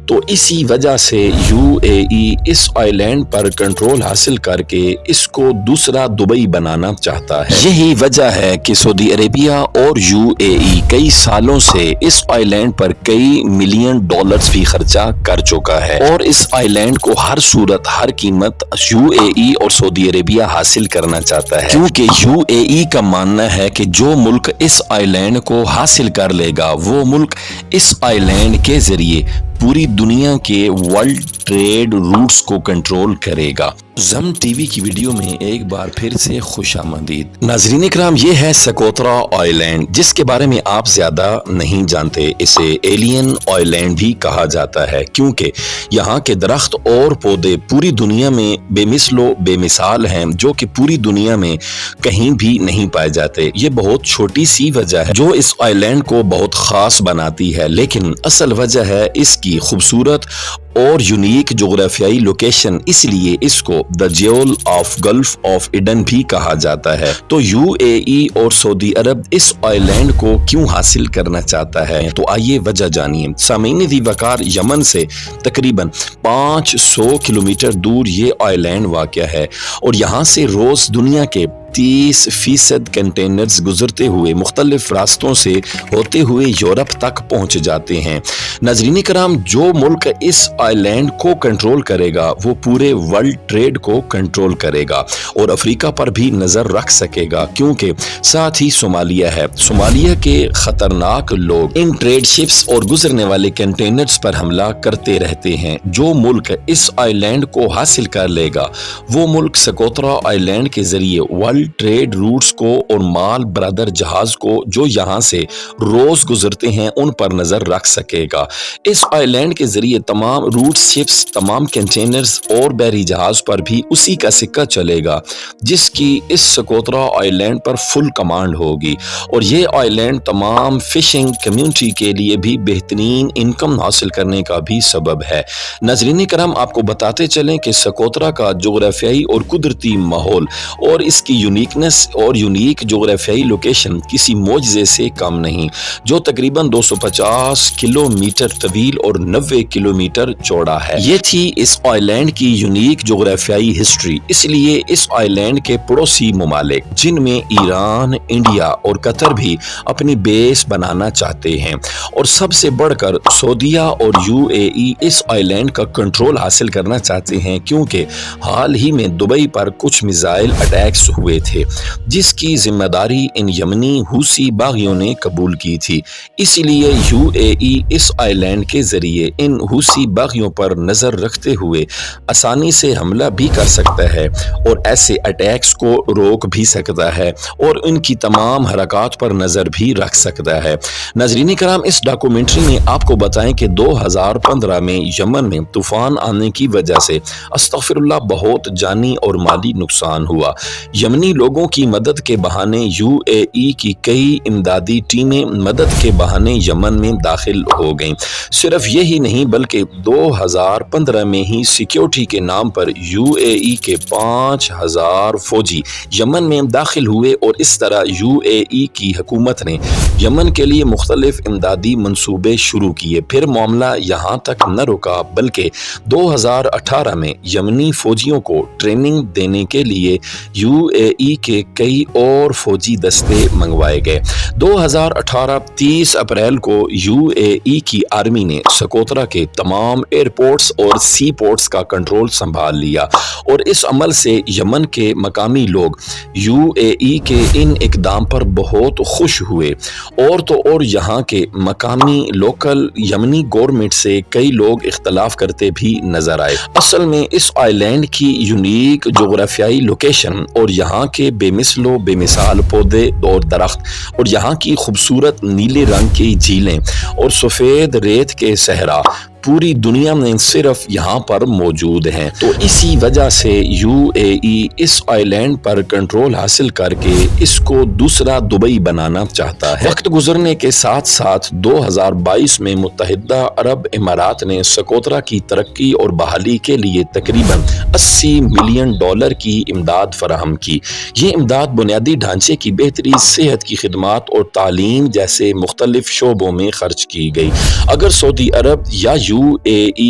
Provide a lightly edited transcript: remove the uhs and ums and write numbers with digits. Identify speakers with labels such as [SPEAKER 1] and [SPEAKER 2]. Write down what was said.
[SPEAKER 1] تو اسی وجہ سے یو اے ای اس آئی لینڈ پر کنٹرول حاصل کر کے اس کو دوسرا دبئی بنانا چاہتا ہے۔ یہی وجہ ہے کہ سعودی عربیہ اور یو اے ای کئی سالوں سے اس آئی لینڈ پر کئی ملین ڈالرز بھی خرچہ کر چکا ہے اور اس آئی لینڈ کو ہر صورت ہر قیمت یو اے ای اور سعودی عربیہ حاصل کرنا چاہتا ہے، کیونکہ یو اے ای کا ماننا ہے کہ جو ملک اس آئی لینڈ کو حاصل کر لے گا وہ ملک اس آئی لینڈ کے ذریعے پوری دنیا کے ورلڈ ٹریڈ روٹس کو کنٹرول کرے گا۔ زم ٹی وی کی ویڈیو میں ایک بار پھر سے خوش آمدید۔ ناظرین اکرام، یہ ہے سکوترا آئی لینڈ، جس کے بارے میں آپ زیادہ نہیں جانتے۔ اسے ایلین آئی لینڈ بھی کہا جاتا ہے کیونکہ یہاں کے درخت اور پودے پوری دنیا میں بے مثل و بے مثال ہیں، جو کہ پوری دنیا میں کہیں بھی نہیں پائے جاتے۔ یہ بہت چھوٹی سی وجہ ہے جو اس آئی لینڈ کو بہت خاص بناتی ہے، لیکن اصل وجہ ہے اس کی خوبصورت اور یونیک جغرافیائی لوکیشن، اس لیے اس کو the jewel of Gulf of Aden بھی کہا جاتا ہے۔ تو یو اے ای اور سعودی عرب اس آئی لینڈ کو کیوں حاصل کرنا چاہتا ہے؟ تو آئیے وجہ جانیے۔ سامعین ذی وقار، یمن سے تقریباً 500 کلومیٹر دور یہ آئی لینڈ واقع ہے اور یہاں سے روز دنیا کے 30% کنٹینرز گزرتے ہوئے مختلف راستوں سے ہوتے ہوئے یورپ تک پہنچ جاتے ہیں۔ ناظرین کرام، جو ملک اس آئی لینڈ کو کنٹرول کرے گا وہ پورے ورلڈ ٹریڈ کو کنٹرول کرے گا اور افریقہ پر بھی نظر رکھ سکے گا، کیونکہ ساتھ ہی صومالیہ ہے۔ صومالیہ کے خطرناک لوگ ان ٹریڈ شپس اور گزرنے والے کنٹینرز پر حملہ کرتے رہتے ہیں۔ جو ملک اس آئی لینڈ کو حاصل کر لے گا وہ ملک سکوترا آئی لینڈ کے ذریعے ورلڈ ٹریڈ روٹس کو اور مال بردر جہاز کو جو یہاں سے روز گزرتے ہیں ان پر نظر رکھ سکے گا۔ اس آئی لینڈ کے ذریعے تمام روٹس، شپس، تمام کنٹینرز اور بحری جہاز پر بھی اسی کا سکہ چلے گا جس کی اس سکوترا آئی لینڈ پر فل کمانڈ ہوگی، اور یہ آئی لینڈ تمام فشنگ کمیونٹی کے لیے بھی بہترین انکم حاصل کرنے کا بھی سبب ہے۔ ناظرین کرام، آپ کو بتاتے چلیں کہ سکوترا کا جغرافیائی اور قدرتی ماحول اور اس کی یونیکنس اور یونیک جغرافیائی لوکیشن کسی معجزے سے کم نہیں، جو تقریباً 250 کلومیٹر طویل اور 90 کلومیٹر چوڑا ہے۔ یہ تھی اس آئی لینڈ کی یونیک جغرافیائی ہسٹری۔ اس لیے اس آئی لینڈ کے پڑوسی ممالک جن میں ایران، انڈیا اور قطر بھی اپنی بیس بنانا چاہتے ہیں، اور سب سے بڑھ کر سعودیہ اور یو اے ای اس آئی لینڈ کا کنٹرول حاصل کرنا چاہتے ہیں، کیونکہ حال ہی میں دبئی پر کچھ میزائل اٹیکس ہوئے تھے جس کی ذمہ داری ان یمنی حوثی باغیوں نے قبول کی تھی۔ اسی لیے یو اے ای اس آئی لینڈ کے ذریعے ان حوثی باغیوں پر نظر رکھتے ہوئے آسانی سے حملہ بھی کر سکتا ہے اور ایسے اٹیکس کو روک بھی سکتا ہے اور ان کی تمام حرکات پر نظر بھی رکھ سکتا ہے۔ ناظرین کرام، اس ڈاکومنٹری میں آپ کو بتائیں کہ 2015 میں یمن میں طوفان آنے کی وجہ سے استغفر اللہ بہت جانی اور مالی نقصان ہوا۔ یمنی لوگوں کی مدد کے بہانے یو اے ای کی کئی امدادی ٹیمیں مدد کے بہانے یمن میں داخل ہو گئیں۔ صرف یہی نہیں بلکہ 2015 میں ہی سیکیورٹی کے نام پر یو اے ای کے 5000 فوجی یمن میں داخل ہوئے، اور اس طرح یو اے ای کی حکومت نے یمن کے لیے مختلف امدادی منصوبے شروع کیے۔ پھر معاملہ یہاں تک نہ رکا بلکہ 2018 میں یمنی فوجیوں کو ٹریننگ دینے کے لیے یو اے ای کے کئی اور فوجی دستے منگوائے گئے۔ 2018 30 اپریل کو یو اے ای کی آرمی نے سکوترا کے تمام ایئرپورٹس اور سی پورٹس کا کنٹرول سنبھال لیا، اور اس عمل سے یمن کے مقامی لوگ یو اے ای کے ان اقدام پر بہت خوش ہوئے، اور تو اور یہاں کے مقامی لوکل یمنی گورنمنٹ سے کئی لوگ اختلاف کرتے بھی نظر آئے۔ اصل میں اس آئی لینڈ کی یونیک جغرافیائی لوکیشن اور یہاں کے بے مثل و بے مثال پودے اور درخت اور یہاں کی خوبصورت نیلے رنگ کی جھیلیں اور سفید ریت کے صحرا پوری دنیا میں صرف یہاں پر موجود ہیں۔ تو اسی وجہ سے یو اے ای اس آئی لینڈ پر کنٹرول حاصل کر کے اس کو دوسرا دبئی بنانا چاہتا ہے۔ وقت گزرنے کے ساتھ ساتھ 2022 میں متحدہ عرب امارات نے سکوترا کی ترقی اور بحالی کے لیے تقریباً $80 ملین کی امداد فراہم کی۔ یہ امداد بنیادی ڈھانچے کی بہتری، صحت کی خدمات اور تعلیم جیسے مختلف شعبوں میں خرچ کی گئی۔ اگر سعودی عرب یا UAE